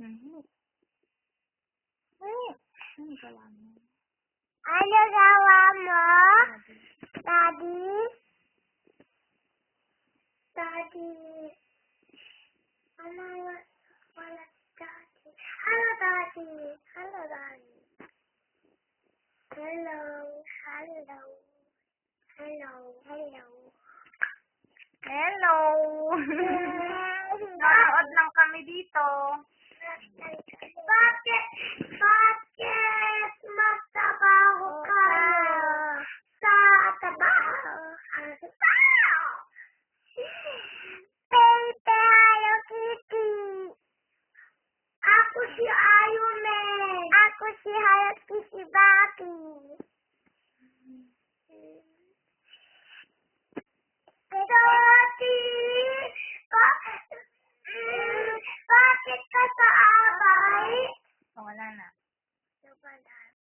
Mhm. Ano gawa mo? Ano gawa mo? Daddy? Daddy? Ano wala daddy? Hello, daddy. Hello, daddy. Hello. Hello. Hello. Hello. Hello! Nanood lang kami dito. Bakit magtrabaho kayo sa trabaho? Pepe, Hello Kitty. Ako si Iron Man. Ako si Hello Kitty Baki. Daddy, bakit ka sa abay? Oh, wala na. Wala.